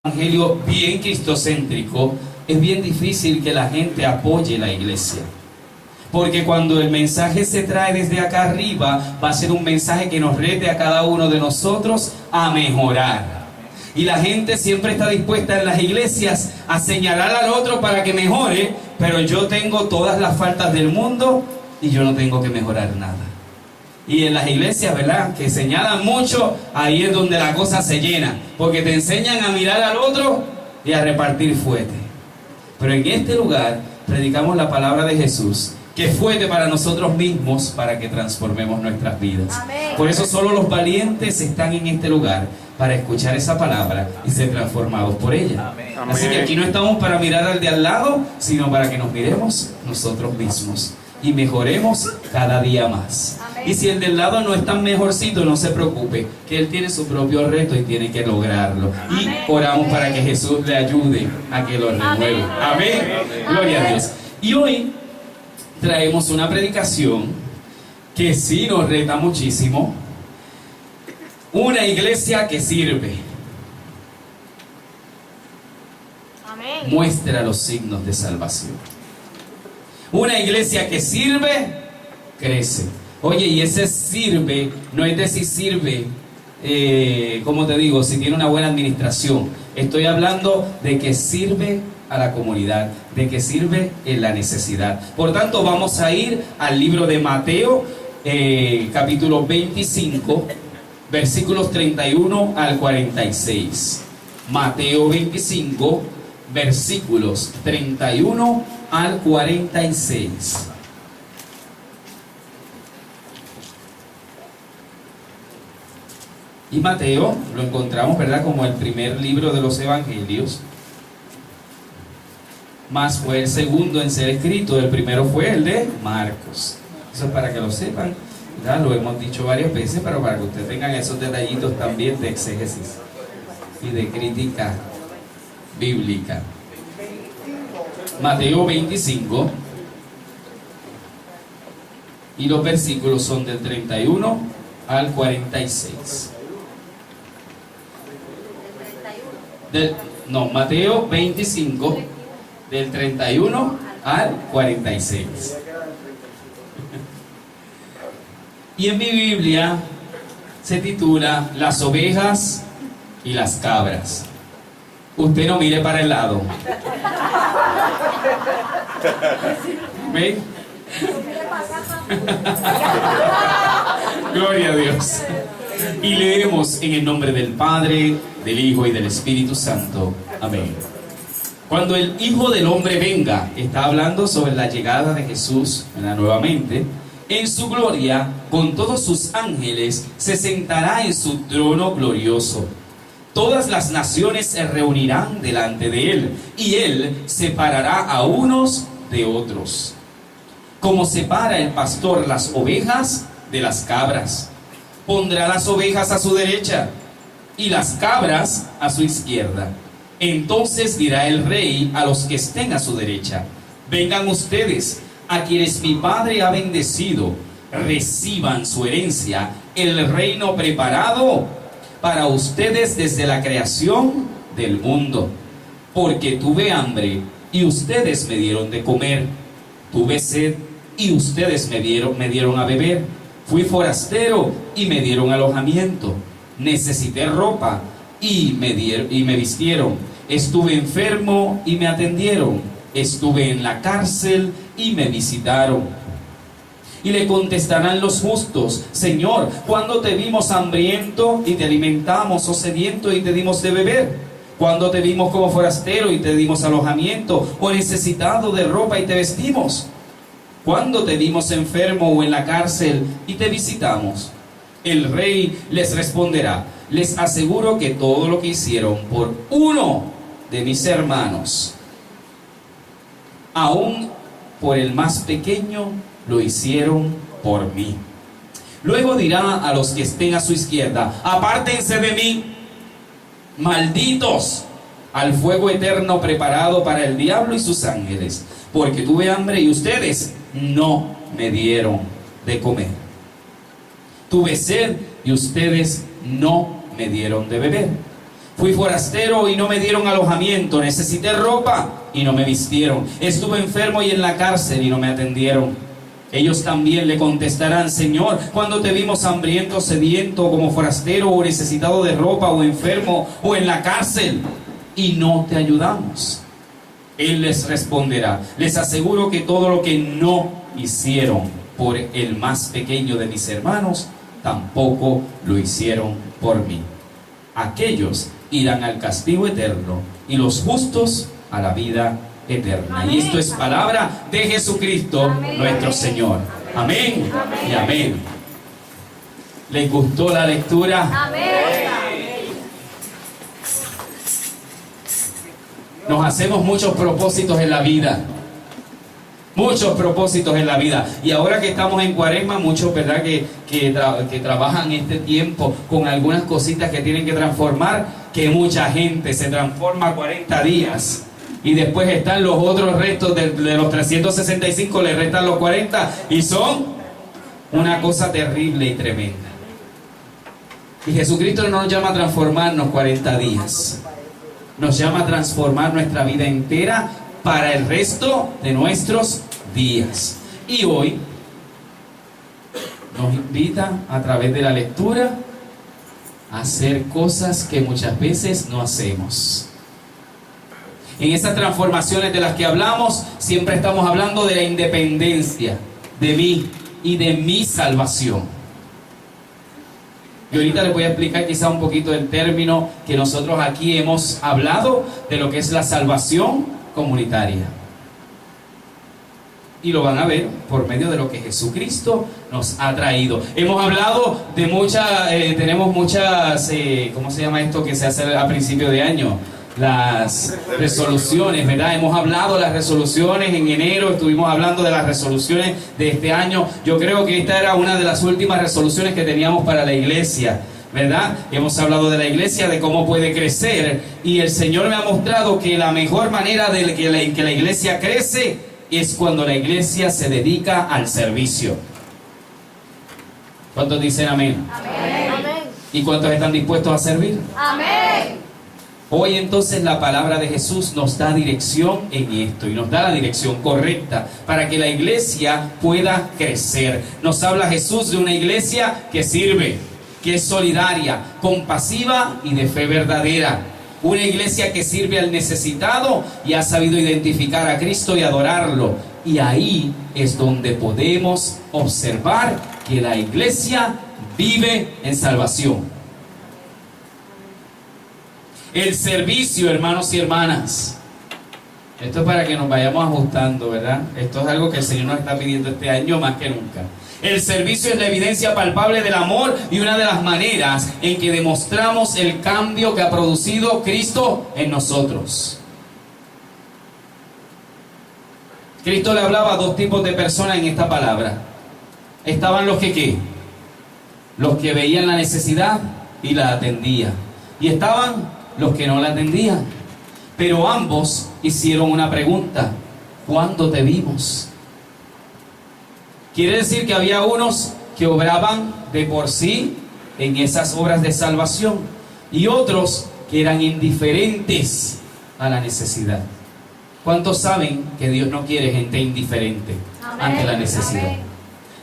evangelio bien cristocéntrico, es bien difícil que la gente apoye la iglesia. Porque cuando el mensaje se trae desde acá arriba, va a ser un mensaje que nos rete a cada uno de nosotros a mejorar. Y la gente siempre está dispuesta en las iglesias a señalar al otro para que mejore, pero yo tengo todas las faltas del mundo y yo no tengo que mejorar nada. Y en las iglesias, ¿verdad?, que señalan mucho, ahí es donde la cosa se llena, porque te enseñan a mirar al otro y a repartir fuete. Pero en este lugar predicamos la palabra de Jesús, que fuete para nosotros mismos, para que transformemos nuestras vidas. Amén. Por eso solo los valientes están en este lugar, para escuchar esa palabra y ser transformados por ella. Amén. Así que aquí no estamos para mirar al de al lado, sino para que nos miremos nosotros mismos y mejoremos cada día más. Amén. Y si el del lado no es tan mejorcito, no se preocupe, que él tiene su propio reto y tiene que lograrlo. Y oramos para que Jesús le ayude a que lo renueve. Amén. Amén. Gloria a Dios. Y hoy traemos una predicación que sí nos reta muchísimo. Una iglesia que sirve. Amén. Muestra los signos de salvación. Una iglesia que sirve, crece. Oye, y ese sirve, no es decir sirve, como te digo, si tiene una buena administración. Estoy hablando de que sirve a la comunidad, de que sirve en la necesidad. Por tanto, vamos a ir al libro de Mateo, capítulo 25, versículos 31 al 46. Mateo 25, versículos 31 al 46. Y Mateo lo encontramos, ¿verdad?, como el primer libro de los evangelios, más fue el segundo en ser escrito. El primero fue el de Marcos. Eso es para que lo sepan, ¿verdad? Lo hemos dicho varias veces, pero para que ustedes tengan esos detallitos también de exégesis y de crítica bíblica. Mateo 25, y los versículos son del 31 al 46. Mateo 25, del 31 al 46. Y en mi Biblia se titula Las ovejas y las cabras. Usted no mire para el lado. ¿Ven? Gloria a Dios. Y leemos en el nombre del Padre, del Hijo y del Espíritu Santo. Amén. Cuando el Hijo del Hombre venga, está hablando sobre la llegada de Jesús, nuevamente, en su gloria, con todos sus ángeles, se sentará en su trono glorioso. Todas las naciones se reunirán delante de él, y él separará a unos de otros, como separa el pastor las ovejas de las cabras. Pondrá las ovejas a su derecha y las cabras a su izquierda. Entonces dirá el rey a los que estén a su derecha: vengan ustedes, a quienes mi Padre ha bendecido, reciban su herencia, el reino preparado para ustedes desde la creación del mundo. Porque tuve hambre y ustedes me dieron de comer, tuve sed y ustedes me dieron a beber, fui forastero y me dieron alojamiento, necesité ropa y me vistieron, estuve enfermo y me atendieron, estuve en la cárcel y me visitaron. Y le contestarán los justos: Señor, ¿cuándo te vimos hambriento y te alimentamos, o sediento y te dimos de beber? ¿Cuándo te vimos como forastero y te dimos alojamiento, o necesitado de ropa y te vestimos? ¿Cuándo te vimos enfermo o en la cárcel y te visitamos? El rey les responderá: les aseguro que todo lo que hicieron por uno de mis hermanos, aún por el más pequeño, lo hicieron por mí. Luego dirá a los que estén a su izquierda: apártense de mí, malditos, al fuego eterno preparado para el diablo y sus ángeles, porque tuve hambre y ustedes no me dieron de comer, tuve sed y ustedes no me dieron de beber, Fui forastero y no me dieron alojamiento. Necesité ropa y no me vistieron. Estuve enfermo y en la cárcel y no me atendieron. Ellos también le contestarán: Señor, cuando te vimos hambriento, sediento, como forastero o necesitado de ropa o enfermo o en la cárcel y no te ayudamos? Él les responderá: les aseguro que todo lo que no hicieron por el más pequeño de mis hermanos, tampoco lo hicieron por mí. Aquellos irán al castigo eterno y los justos a la vida eterna. Amén. Y esto es palabra de Jesucristo, amén, nuestro Señor. Amén, amén y amén. ¿Les gustó la lectura? Amén. Nos hacemos muchos propósitos en la vida. Muchos propósitos en la vida. Y ahora que estamos en Cuaresma, muchos, ¿verdad?, que trabajan este tiempo con algunas cositas que tienen que transformar, que mucha gente se transforma 40 días. Y después están los otros restos de los 365, le restan los 40 y son una cosa terrible y tremenda. Y Jesucristo no nos llama a transformarnos 40 días. Nos llama a transformar nuestra vida entera para el resto de nuestros días. Y hoy nos invita a través de la lectura a hacer cosas que muchas veces no hacemos. En esas transformaciones de las que hablamos, siempre estamos hablando de la independencia, de mí y de mi salvación. Y ahorita les voy a explicar quizá un poquito el término que nosotros aquí hemos hablado de lo que es la salvación comunitaria. Y lo van a ver por medio de lo que Jesucristo nos ha traído. Hemos hablado de tenemos muchas, ¿cómo se llama esto que se hace a principio de año? Las resoluciones, ¿verdad? Hemos hablado de las resoluciones en enero, estuvimos hablando de las resoluciones de este año. Yo creo que esta era una de las últimas resoluciones que teníamos para la iglesia, ¿verdad? Hemos hablado de la iglesia, de cómo puede crecer, y el Señor me ha mostrado que la mejor manera de que la iglesia crece es cuando la iglesia se dedica al servicio. ¿Cuántos dicen amén? Amén. ¿Y cuántos están dispuestos a servir? Amén. Hoy entonces la palabra de Jesús nos da dirección en esto y nos da la dirección correcta para que la iglesia pueda crecer. Nos habla Jesús de una iglesia que sirve, que es solidaria, compasiva y de fe verdadera. Una iglesia que sirve al necesitado y ha sabido identificar a Cristo y adorarlo. Y ahí es donde podemos observar que la iglesia vive en salvación. El servicio, hermanos y hermanas. Esto es para que nos vayamos ajustando, ¿verdad? Esto es algo que el Señor nos está pidiendo este año más que nunca. El servicio es la evidencia palpable del amor y una de las maneras en que demostramos el cambio que ha producido Cristo en nosotros. Cristo le hablaba a dos tipos de personas en esta palabra. Estaban los que ¿qué? Los que veían la necesidad y la atendían. Y estaban los que no la atendían. Pero ambos hicieron una pregunta: ¿cuándo te vimos? Quiere decir que había unos que obraban de por sí en esas obras de salvación y otros que eran indiferentes a la necesidad. ¿Cuántos saben que Dios no quiere gente indiferente ante la necesidad? Amén.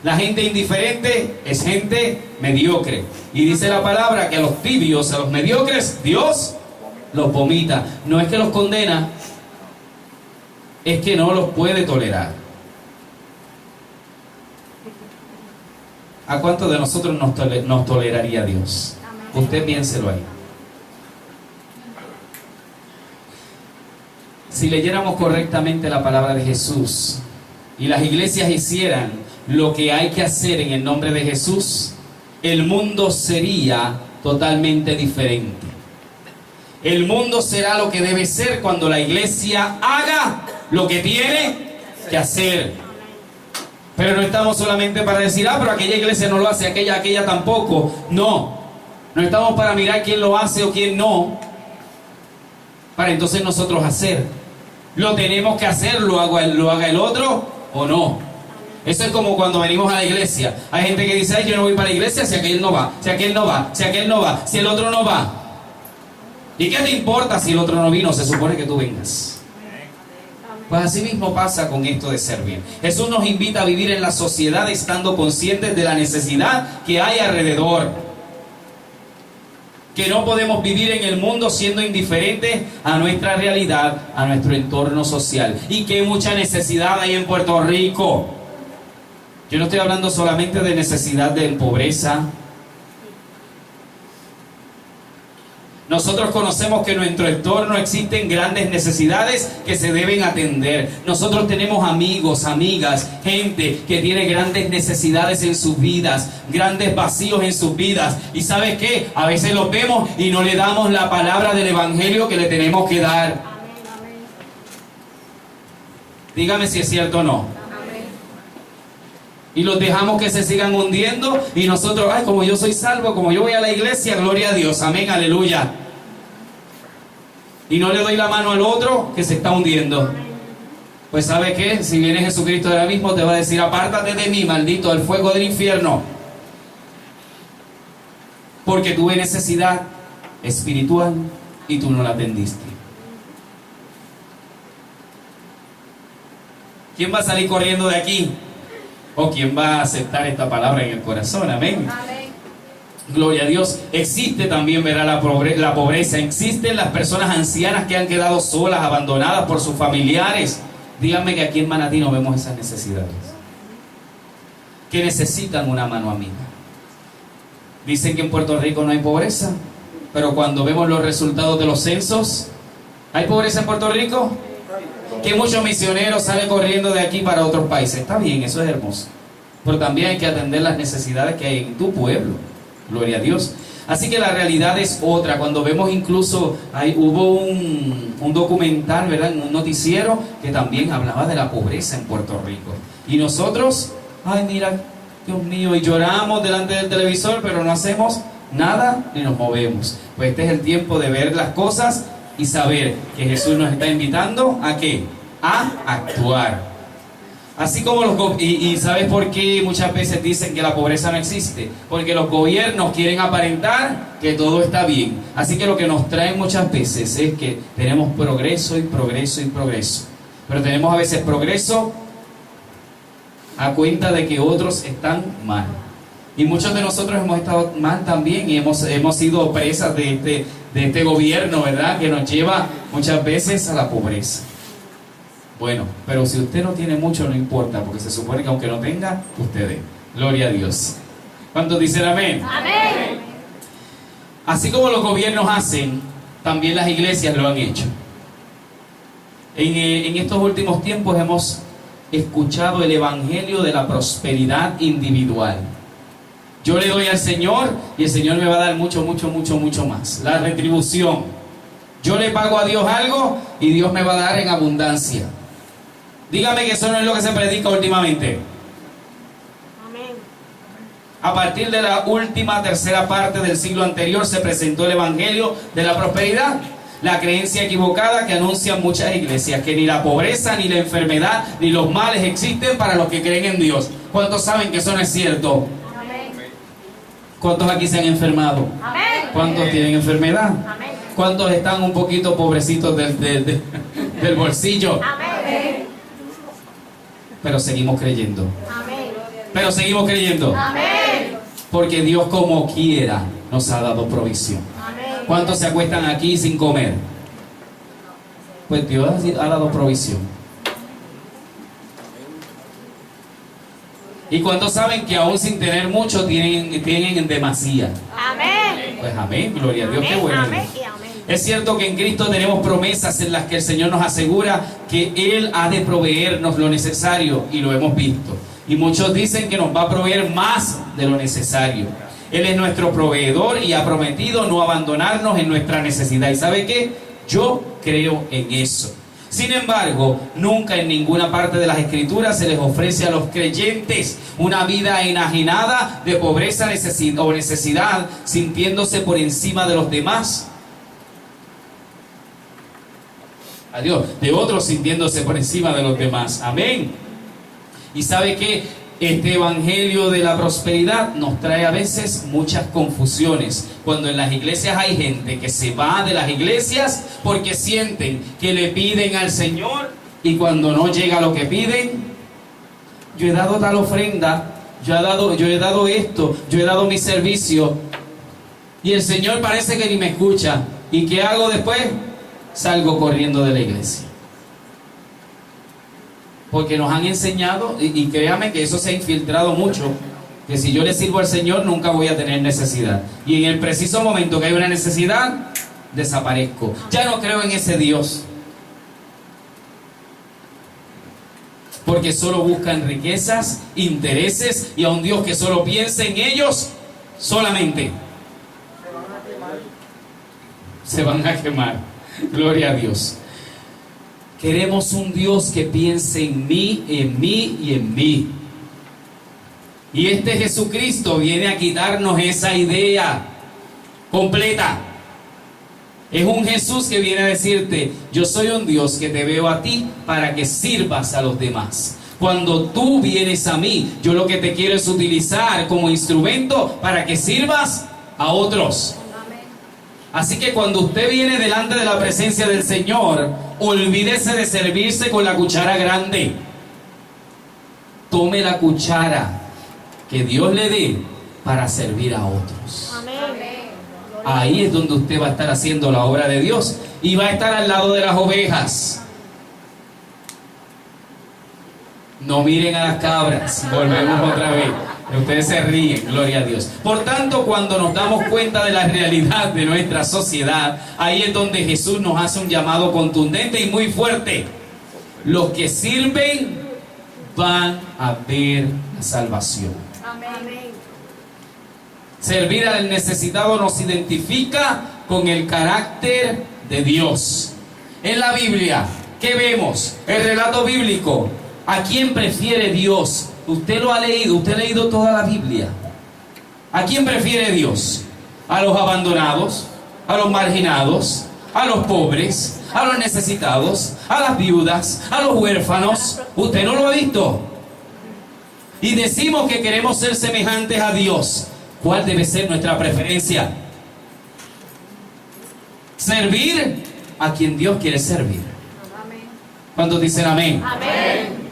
La gente indiferente es gente mediocre. Y dice la palabra que a los tibios, a los mediocres, Dios los vomita. No es que los condena, es que no los puede tolerar. ¿A cuántos de nosotros nos toleraría Dios? Amén. Usted piénselo ahí. Si leyéramos correctamente la palabra de Jesús y las iglesias hicieran lo que hay que hacer en el nombre de Jesús, el mundo sería totalmente diferente. El mundo será lo que debe ser cuando la iglesia haga lo que tiene que hacer. Pero no estamos solamente para decir: pero aquella iglesia no lo hace, aquella tampoco. No estamos para mirar quién lo hace o quién no, para entonces nosotros hacer. Lo tenemos que hacer, lo haga el otro o no. Eso es como cuando venimos a la iglesia. Hay gente que dice: ay, yo no voy para la iglesia si aquel no va, si aquel no va, si aquel no va, si el otro no va. ¿Y qué te importa si el otro no vino? Se supone que tú vengas. Pues así mismo pasa con esto de servir. Jesús nos invita a vivir en la sociedad estando conscientes de la necesidad que hay alrededor. Que no podemos vivir en el mundo siendo indiferentes a nuestra realidad, a nuestro entorno social. Y que mucha necesidad hay en Puerto Rico. Yo no estoy hablando solamente de necesidad de pobreza. Nosotros conocemos que en nuestro entorno existen grandes necesidades que se deben atender. Nosotros tenemos amigos, amigas, gente que tiene grandes necesidades en sus vidas, grandes vacíos en sus vidas. ¿Y sabes qué? A veces los vemos y no le damos la palabra del evangelio que le tenemos que dar. Dígame si es cierto o no. Y los dejamos que se sigan hundiendo y nosotros, ay, como yo soy salvo, como yo voy a la iglesia, gloria a Dios, amén, aleluya. Y no le doy la mano al otro que se está hundiendo. Pues ¿sabe qué? Si viene Jesucristo ahora mismo te va a decir, apártate de mí, maldito, del fuego del infierno. Porque tuve necesidad espiritual y tú no la atendiste. ¿Quién va a salir corriendo de aquí? ¿O quién va a aceptar esta palabra en el corazón? Amén. Amén. Gloria a Dios. Existe también, verá, la pobreza. Existen las personas ancianas que han quedado solas, abandonadas por sus familiares. Díganme que aquí en Manatí no vemos esas necesidades. Que necesitan una mano amiga. Dicen que en Puerto Rico no hay pobreza, pero cuando vemos los resultados de los censos, ¿hay pobreza en Puerto Rico? Que muchos misioneros salen corriendo de aquí para otros países. Está bien, eso es hermoso. Pero también hay que atender las necesidades que hay en tu pueblo. Gloria a Dios. Así que la realidad es otra. Cuando vemos incluso, hubo un documental, ¿verdad? En un noticiero que también hablaba de la pobreza en Puerto Rico. Y nosotros, ay mira, Dios mío, y lloramos delante del televisor, pero no hacemos nada ni nos movemos. Pues este es el tiempo de ver las cosas y saber que Jesús nos está invitando ¿a qué? A actuar. Así como y ¿sabes por qué muchas veces dicen que la pobreza no existe? Porque los gobiernos quieren aparentar que todo está bien. Así que lo que nos trae muchas veces es que tenemos progreso y progreso y progreso. Pero tenemos a veces progreso a cuenta de que otros están mal. Y muchos de nosotros hemos estado mal también y hemos sido presas de este gobierno, ¿verdad? Que nos lleva muchas veces a la pobreza. Bueno, pero si usted no tiene mucho, no importa, porque se supone que aunque no tenga, usted dé. Gloria a Dios. ¿Cuántos dicen amén? Amén. Así como los gobiernos hacen, también las iglesias lo han hecho. En estos últimos tiempos hemos escuchado el evangelio de la prosperidad individual. Yo le doy al Señor y el Señor me va a dar mucho, mucho, mucho, mucho más. La retribución. Yo le pago a Dios algo y Dios me va a dar en abundancia. Dígame que eso no es lo que se predica últimamente. Amén. A partir de la última tercera parte del siglo anterior se presentó el evangelio de la prosperidad. La creencia equivocada que anuncian muchas iglesias, que ni la pobreza, ni la enfermedad, ni los males existen para los que creen en Dios. ¿Cuántos saben que eso no es cierto? Amén. ¿Cuántos aquí se han enfermado? Amén. ¿Cuántos tienen enfermedad? Amén. ¿Cuántos están un poquito pobrecitos del bolsillo? Amén. Pero seguimos creyendo. Amén. Pero seguimos creyendo. Amén. Porque Dios como quiera nos ha dado provisión. Amén. ¿Cuántos se acuestan aquí sin comer? Pues Dios ha dado provisión. ¿Y cuántos saben que aún sin tener mucho tienen en demasía? Amén. Pues amén, gloria a Dios, qué bueno. Amén. Es cierto que en Cristo tenemos promesas en las que el Señor nos asegura que Él ha de proveernos lo necesario y lo hemos visto. Y muchos dicen que nos va a proveer más de lo necesario. Él es nuestro proveedor y ha prometido no abandonarnos en nuestra necesidad. ¿Y sabe qué? Yo creo en eso. Sin embargo, nunca en ninguna parte de las Escrituras se les ofrece a los creyentes una vida enajenada de pobreza o necesidad, sintiéndose por encima de los demás. Adiós, de otros sintiéndose por encima de los demás. Amén. Y sabe que Este evangelio de la prosperidad nos trae a veces muchas confusiones. Cuando en las iglesias hay gente que se va de las iglesias porque sienten que le piden al Señor y cuando no llega lo que piden, yo he dado tal ofrenda, yo he dado esto, yo he dado mi servicio y el Señor parece que ni me escucha. ¿Y qué hago después? Salgo corriendo de la iglesia. Porque nos han enseñado, y créame que eso se ha infiltrado mucho, que si yo le sirvo al Señor nunca voy a tener necesidad. Y en el preciso momento que hay una necesidad, desaparezco. Ya no creo en ese Dios. Porque solo buscan riquezas, intereses y a un Dios que solo piensa en ellos solamente. Se van a quemar. Gloria a Dios. Queremos un Dios que piense en mí y en mí. Y este Jesucristo viene a quitarnos esa idea completa. Es un Jesús que viene a decirte, yo soy un Dios que te veo a ti para que sirvas a los demás. Cuando tú vienes a mí, yo lo que te quiero es utilizar como instrumento para que sirvas a otros. Así que cuando usted viene delante de la presencia del Señor, olvídese de servirse con la cuchara grande. Tome la cuchara que Dios le dé para servir a otros. Amén. Ahí es donde usted va a estar haciendo la obra de Dios y va a estar al lado de las ovejas. No miren a las cabras. Volvemos otra vez. Ustedes se ríen, gloria a Dios. Por tanto, cuando nos damos cuenta de la realidad de nuestra sociedad, ahí es donde Jesús nos hace un llamado contundente y muy fuerte. Los que sirven van a ver la salvación. Amén. Servir al necesitado nos identifica con el carácter de Dios. En la Biblia, ¿qué vemos? El relato bíblico. ¿A quién prefiere Dios? Usted lo ha leído, usted ha leído toda la Biblia. ¿A quién prefiere Dios? ¿A los abandonados? ¿A los marginados? ¿A los pobres? ¿A los necesitados? ¿A las viudas? ¿A los huérfanos? ¿Usted no lo ha visto? Y decimos que queremos ser semejantes a Dios. ¿Cuál debe ser nuestra preferencia? Servir a quien Dios quiere servir. ¿Cuántos dicen amén? Amén.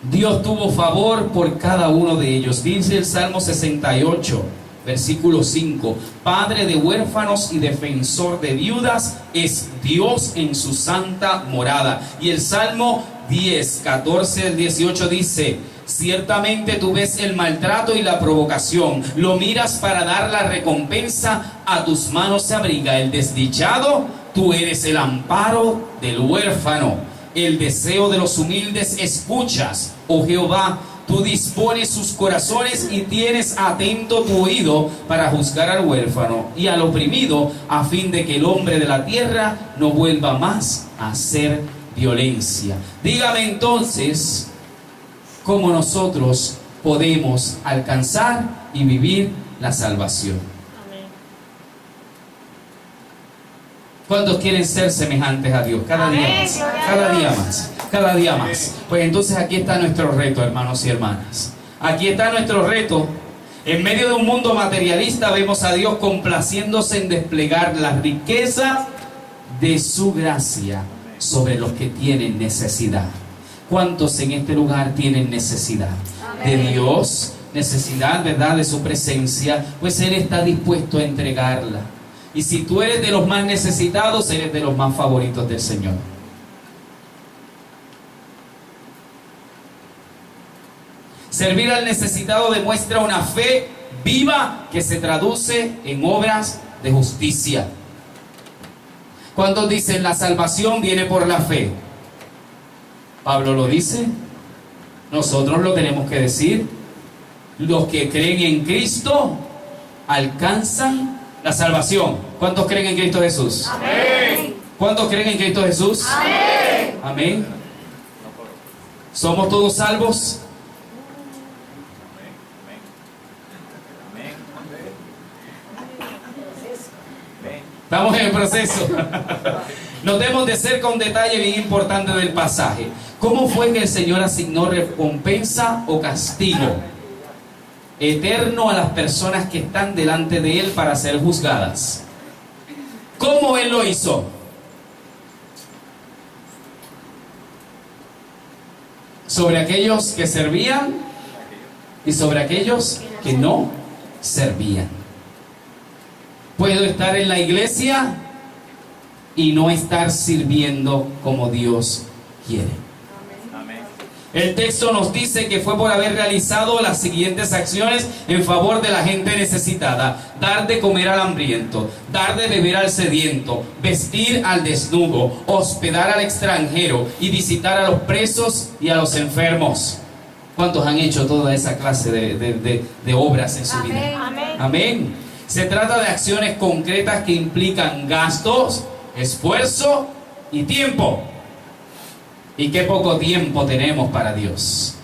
Dios tuvo favor por cada uno de ellos. Dice el Salmo 68, versículo 5. Padre de huérfanos y defensor de viudas es Dios en su santa morada. Y el Salmo 10, 14 al 18 dice: ciertamente tú ves el maltrato y la provocación, lo miras para dar la recompensa, a tus manos se abriga el desdichado, tú eres el amparo del huérfano. El deseo de los humildes escuchas, oh Jehová, tú dispones sus corazones y tienes atento tu oído para juzgar al huérfano y al oprimido, a fin de que el hombre de la tierra no vuelva más a hacer violencia. Dígame entonces, ¿cómo nosotros podemos alcanzar y vivir la salvación? ¿Cuántos quieren ser semejantes a Dios? Cada día más, cada día más, cada día más. Pues entonces aquí está nuestro reto, hermanos y hermanas. Aquí está nuestro reto. En medio de un mundo materialista vemos a Dios complaciéndose en desplegar la riqueza de su gracia sobre los que tienen necesidad. ¿Cuántos en este lugar tienen necesidad de Dios? Necesidad, ¿verdad?, de su presencia. Pues Él está dispuesto a entregarla. Y si tú eres de los más necesitados, eres de los más favoritos del Señor. Servir al necesitado demuestra una fe viva que se traduce en obras de justicia. ¿Cuántos dicen la salvación viene por la fe? Pablo lo dice. Nosotros lo tenemos que decir. Los que creen en Cristo alcanzan la salvación. ¿Cuántos creen en Cristo Jesús? Amén. ¿Cuántos creen en Cristo Jesús? Amén. Amén. ¿Somos todos salvos? Estamos en el proceso. Notemos de cerca un detalle bien importante del pasaje. ¿Cómo fue que el Señor asignó recompensa o castigo eterno a las personas que están delante de Él para ser juzgadas? ¿Cómo Él lo hizo? Sobre aquellos que servían y sobre aquellos que no servían. Puedo estar en la iglesia y no estar sirviendo como Dios quiere. El texto nos dice que fue por haber realizado las siguientes acciones en favor de la gente necesitada: dar de comer al hambriento, dar de beber al sediento, vestir al desnudo, hospedar al extranjero y visitar a los presos y a los enfermos. ¿Cuántos han hecho toda esa clase de obras en su vida? Amén. Amén. Se trata de acciones concretas que implican gastos, esfuerzo y tiempo. Y qué poco tiempo tenemos para Dios.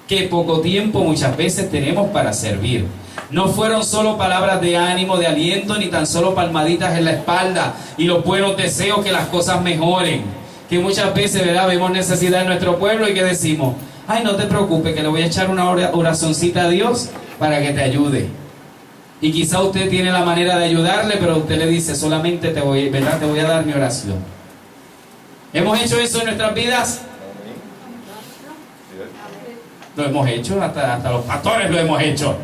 Qué poco tiempo muchas veces tenemos para servir. No fueron solo palabras de ánimo, de aliento, ni tan solo palmaditas en la espalda y los buenos deseos que las cosas mejoren. Que muchas veces, ¿verdad?, vemos necesidad en nuestro pueblo y que decimos: ay, no te preocupes, que le voy a echar una oracioncita a Dios para que te ayude. Y quizá usted tiene la manera de ayudarle, pero usted le dice: solamente te voy a dar mi oración. ¿Hemos hecho eso en nuestras vidas? Lo hemos hecho, hasta los pastores lo hemos hecho.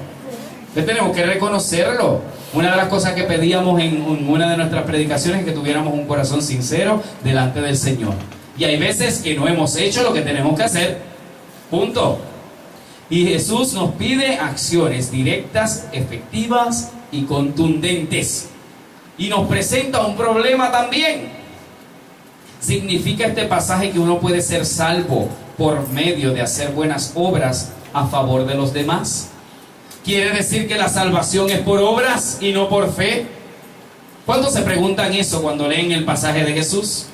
Entonces tenemos que reconocerlo. Una de las cosas que pedíamos en una de nuestras predicaciones es que tuviéramos un corazón sincero delante del Señor. Y hay veces que no hemos hecho lo que tenemos que hacer. Punto. Y Jesús nos pide acciones directas, efectivas y contundentes. Y nos presenta un problema también. ¿Significa este pasaje que uno puede ser salvo por medio de hacer buenas obras a favor de los demás? ¿Quiere decir que la salvación es por obras y no por fe? ¿Cuántos se preguntan eso cuando leen el pasaje de Jesús?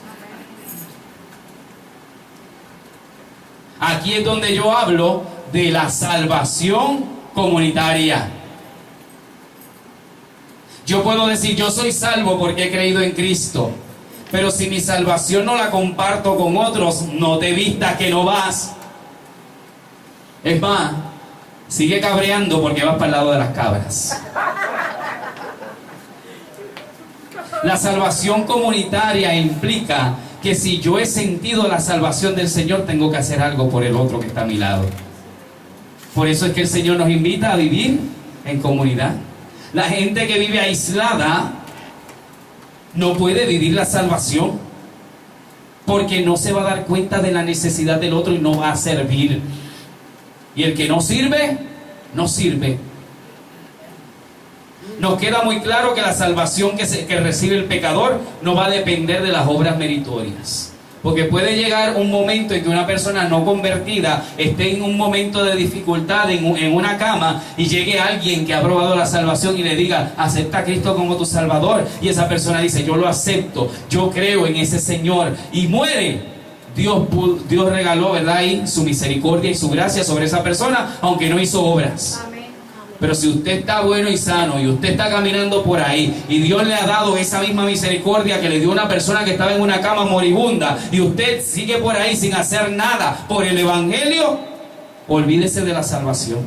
Aquí es donde yo hablo de la salvación comunitaria. Yo puedo decir: yo soy salvo porque he creído en Cristo. Pero si mi salvación no la comparto con otros, no te vistas que no vas. Es más, sigue cabreando porque vas para el lado de las cabras. La salvación comunitaria implica que si yo he sentido la salvación del Señor, tengo que hacer algo por el otro que está a mi lado. Por eso es que el Señor nos invita a vivir en comunidad. La gente que vive aislada no puede vivir la salvación, porque no se va a dar cuenta de la necesidad del otro y no va a servir. Y el que no sirve, no sirve. Nos queda muy claro que la salvación que recibe el pecador no va a depender de las obras meritorias. Porque puede llegar un momento en que una persona no convertida esté en un momento de dificultad en una cama y llegue alguien que ha probado la salvación y le diga: acepta a Cristo como tu Salvador. Y esa persona dice: yo lo acepto, yo creo en ese Señor, y muere. Dios regaló, ¿verdad?, ahí su misericordia y su gracia sobre esa persona, aunque no hizo obras. Pero si usted está bueno y sano y usted está caminando por ahí y Dios le ha dado esa misma misericordia que le dio a una persona que estaba en una cama moribunda, y usted sigue por ahí sin hacer nada por el Evangelio, olvídese de la salvación.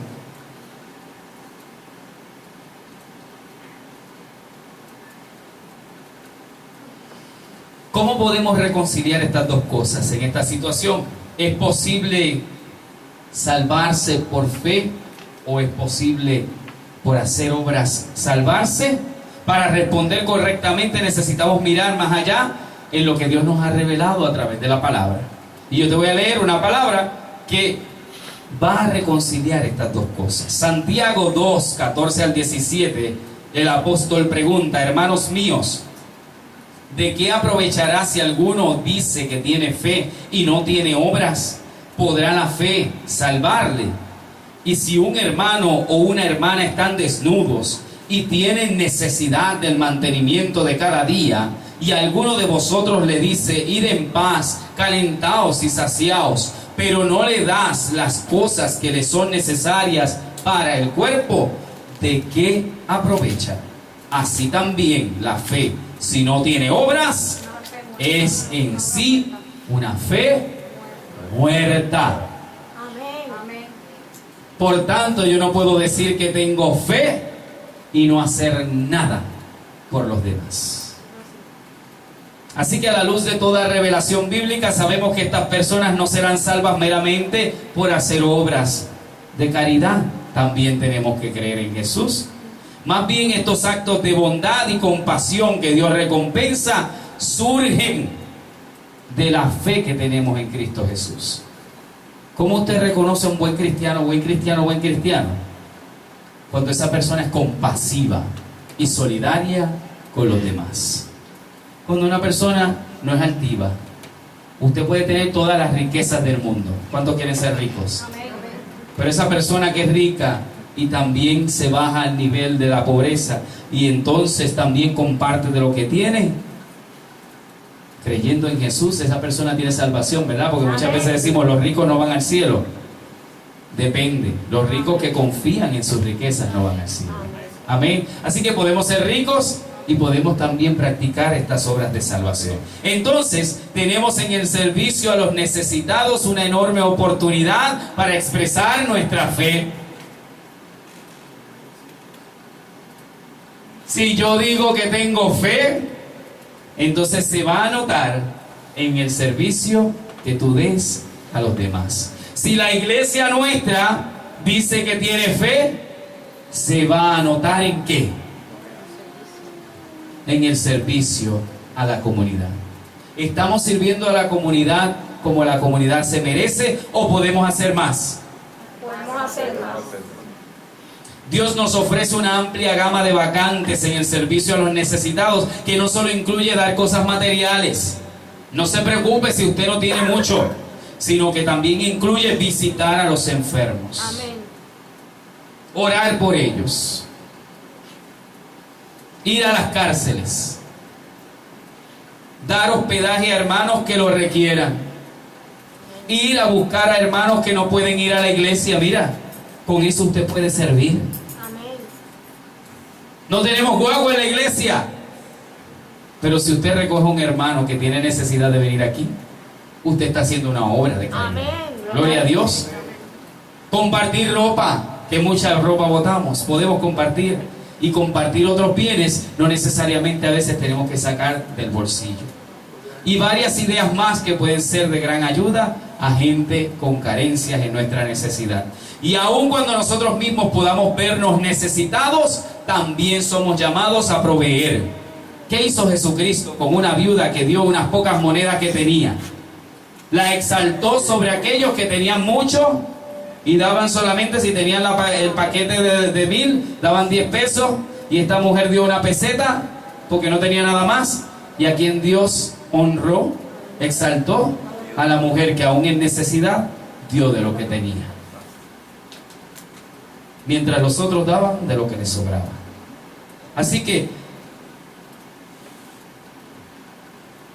¿Cómo podemos reconciliar estas dos cosas en esta situación? ¿Es posible salvarse por fe o es posible por hacer obras salvarse? Para responder correctamente necesitamos mirar más allá en lo que Dios nos ha revelado a través de la palabra. Y yo te voy a leer una palabra que va a reconciliar estas dos cosas. Santiago 2, 14 al 17, el apóstol pregunta: hermanos míos, ¿de qué aprovechará si alguno dice que tiene fe y no tiene obras? ¿Podrá la fe salvarle? Y si un hermano o una hermana están desnudos y tienen necesidad del mantenimiento de cada día, y alguno de vosotros le dice: id en paz, calentaos y saciaos, pero no le das las cosas que le son necesarias para el cuerpo, ¿de qué aprovecha? Así también la fe, si no tiene obras, es en sí una fe muerta. Amén. Por tanto, yo no puedo decir que tengo fe y no hacer nada por los demás. Así que a la luz de toda revelación bíblica sabemos que estas personas no serán salvas meramente por hacer obras de caridad. También tenemos que creer en Jesús. Más bien estos actos de bondad y compasión que Dios recompensa surgen de la fe que tenemos en Cristo Jesús. ¿Cómo usted reconoce a un buen cristiano, buen cristiano, buen cristiano? Cuando esa persona es compasiva y solidaria con los demás. Cuando una persona no es altiva. Usted puede tener todas las riquezas del mundo. ¿Cuántos quieren ser ricos? Pero esa persona que es rica y también se baja al nivel de la pobreza y entonces también comparte de lo que tiene, creyendo en Jesús, esa persona tiene salvación, ¿verdad? Porque muchas veces decimos, los ricos no van al cielo. Depende. Los ricos que confían en sus riquezas no van al cielo. Amén. Así que podemos ser ricos y podemos también practicar estas obras de salvación. Entonces, tenemos en el servicio a los necesitados una enorme oportunidad para expresar nuestra fe. Si yo digo que tengo fe, entonces se va a notar en el servicio que tú des a los demás. Si la iglesia nuestra dice que tiene fe, se va a notar en qué? En el servicio a la comunidad. ¿Estamos sirviendo a la comunidad como la comunidad se merece o podemos hacer más? Podemos hacer más. Dios nos ofrece una amplia gama de vacantes en el servicio a los necesitados, que no solo incluye dar cosas materiales. No se preocupe si usted no tiene mucho, sino que también incluye visitar a los enfermos. Amén. Orar por ellos. Ir a las cárceles. Dar hospedaje a hermanos que lo requieran. Ir a buscar a hermanos que no pueden ir a la iglesia. Mira, con eso usted puede servir. Amén. No tenemos guagua en la iglesia. Pero si usted recoge a un hermano que tiene necesidad de venir aquí, usted está haciendo una obra de caridad. Amén. Gloria a Dios. Compartir ropa, que mucha ropa botamos, podemos compartir. Y compartir otros bienes, no necesariamente a veces tenemos que sacar del bolsillo. Y varias ideas más que pueden ser de gran ayuda a gente con carencias en nuestra necesidad. Y aun cuando nosotros mismos podamos vernos necesitados, también somos llamados a proveer. ¿Qué hizo Jesucristo con una viuda que dio unas pocas monedas que tenía? La exaltó sobre aquellos que tenían mucho y daban solamente, si tenían el paquete de 1000, daban 10 pesos, y esta mujer dio una peseta porque no tenía nada más. Y a quien Dios honró, exaltó a la mujer que aún en necesidad dio de lo que tenía, mientras los otros daban de lo que les sobraba. Así que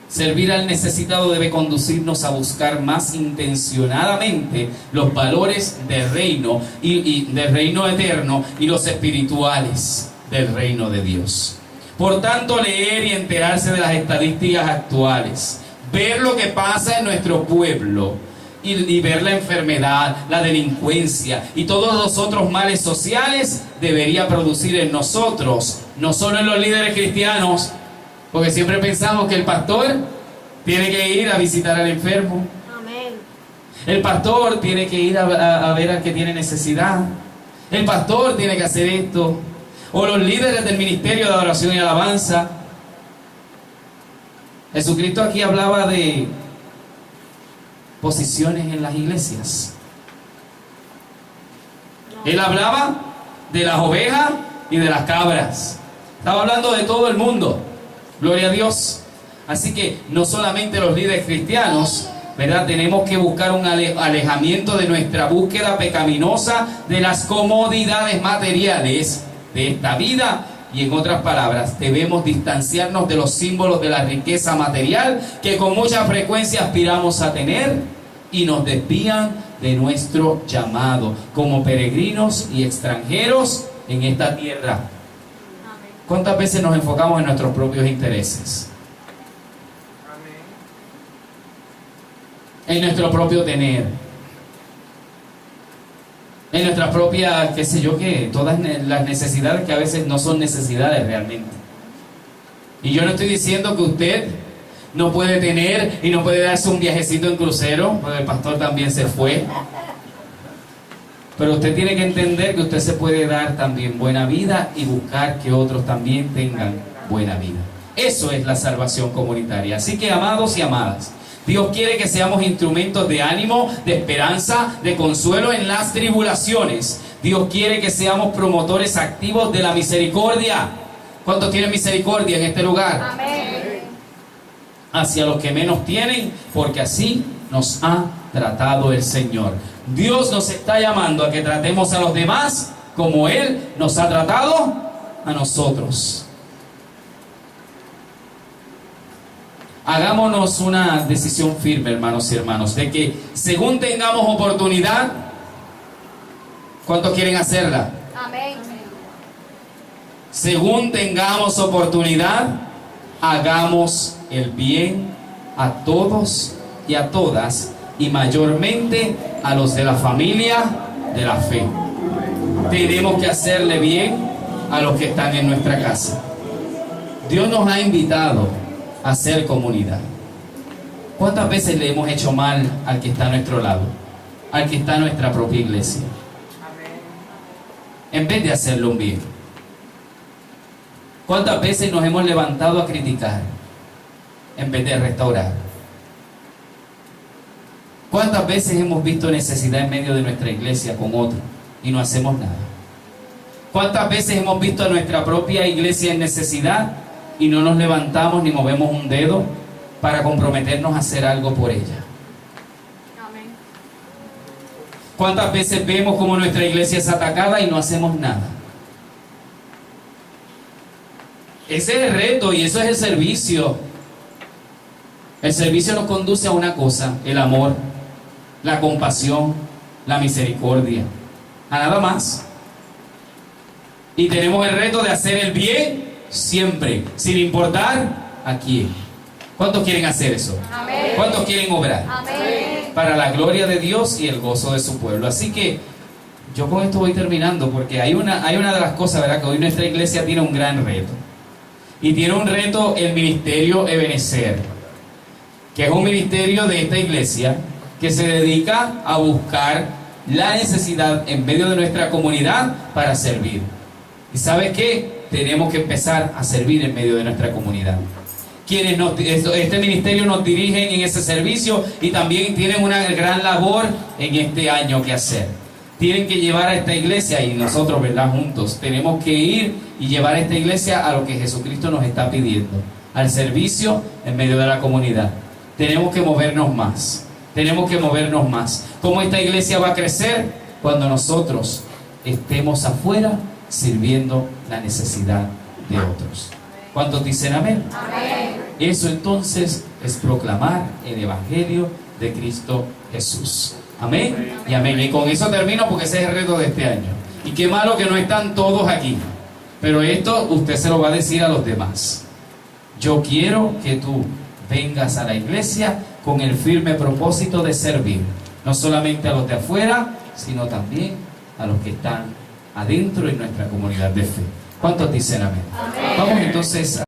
servir al necesitado debe conducirnos a buscar más intencionadamente los valores del reino y del reino eterno y los espirituales del reino de Dios. Por tanto, leer y enterarse de las estadísticas actuales, ver lo que pasa en nuestro pueblo y ver la enfermedad, la delincuencia y todos los otros males sociales debería producir en nosotros, no solo en los líderes cristianos, porque siempre pensamos que el pastor tiene que ir a visitar al enfermo. Amén. El pastor tiene que ir a ver al que tiene necesidad. El pastor tiene que hacer esto. O los líderes del ministerio de adoración y alabanza. Jesucristo aquí hablaba de posiciones en las iglesias. Él hablaba de las ovejas y de las cabras. Estaba hablando de todo el mundo. Gloria a Dios. Así que no solamente los líderes cristianos, ¿verdad? Tenemos que buscar un alejamiento de nuestra búsqueda pecaminosa de las comodidades materiales de esta vida. Y en otras palabras, debemos distanciarnos de los símbolos de la riqueza material que con mucha frecuencia aspiramos a tener y nos desvían de nuestro llamado como peregrinos y extranjeros en esta tierra. ¿Cuántas veces nos enfocamos en nuestros propios intereses? en nuestro propio tener, en nuestra propia, qué sé yo qué, todas las necesidades que a veces no son necesidades realmente. Y yo no estoy diciendo que usted no puede tener y no puede darse un viajecito en crucero, porque el pastor también se fue. Pero usted tiene que entender que usted se puede dar también buena vida y buscar que otros también tengan buena vida. Eso es la salvación comunitaria. Así que, amados y amadas, Dios quiere que seamos instrumentos de ánimo, de esperanza, de consuelo en las tribulaciones. Dios quiere que seamos promotores activos de la misericordia. ¿Cuántos tienen misericordia en este lugar? Amén. Hacia los que menos tienen, porque así nos ha tratado el Señor. Dios nos está llamando a que tratemos a los demás como Él nos ha tratado a nosotros. Hagámonos una decisión firme, hermanos y hermanas, de que según tengamos oportunidad, ¿cuántos quieren hacerla? Amén. Según tengamos oportunidad, hagamos el bien a todos y a todas, y mayormente a los de la familia de la fe. Tenemos que hacerle bien a los que están en nuestra casa. Dios nos ha invitado a ser comunidad. ¿Cuántas veces le hemos hecho mal al que está a nuestro lado? Al que está en nuestra propia iglesia. En vez de hacerle un bien. ¿Cuántas veces nos hemos levantado a criticar en vez de restaurar? ¿Cuántas veces hemos visto necesidad en medio de nuestra iglesia con otro y no hacemos nada? ¿Cuántas veces hemos visto a nuestra propia iglesia en necesidad y no nos levantamos ni movemos un dedo para comprometernos a hacer algo por ella? Amén. ¿Cuántas veces vemos como nuestra iglesia es atacada y no hacemos nada? Ese es el reto y eso es el servicio. El servicio nos conduce a una cosa: el amor, la compasión, la misericordia, a nada más. Y tenemos el reto de hacer el bien siempre, sin importar a quién. ¿Cuántos quieren hacer eso? Amén. ¿Cuántos quieren obrar? Amén. Para la gloria de Dios y el gozo de su pueblo. Así que yo con esto voy terminando, porque hay una de las cosas, ¿verdad?, que hoy nuestra iglesia tiene un gran reto. Y tiene un reto el ministerio Ebenezer, que es un ministerio de esta iglesia que se dedica a buscar la necesidad en medio de nuestra comunidad para servir. ¿Y sabe qué? Tenemos que empezar a servir en medio de nuestra comunidad. Este ministerio nos dirigen en ese servicio y también tienen una gran labor en este año que hacer. Tienen que llevar a esta iglesia, y nosotros, ¿verdad?, juntos tenemos que ir y llevar a esta iglesia a lo que Jesucristo nos está pidiendo, al servicio en medio de la comunidad. Tenemos que movernos más. Tenemos que movernos más. ¿Cómo esta iglesia va a crecer? Cuando nosotros estemos afuera sirviendo la necesidad de otros. ¿Cuántos dicen amén? Amén. Eso entonces es proclamar el evangelio de Cristo Jesús. Amén y amén. Y con eso termino, porque ese es el reto de este año. Y qué malo que no están todos aquí, pero esto usted se lo va a decir a los demás. Yo quiero que tú vengas a la iglesia con el firme propósito de servir, no solamente a los de afuera, sino también a los que están adentro en nuestra comunidad de fe. ¿Cuántos dicen amén? Amén. Vamos entonces a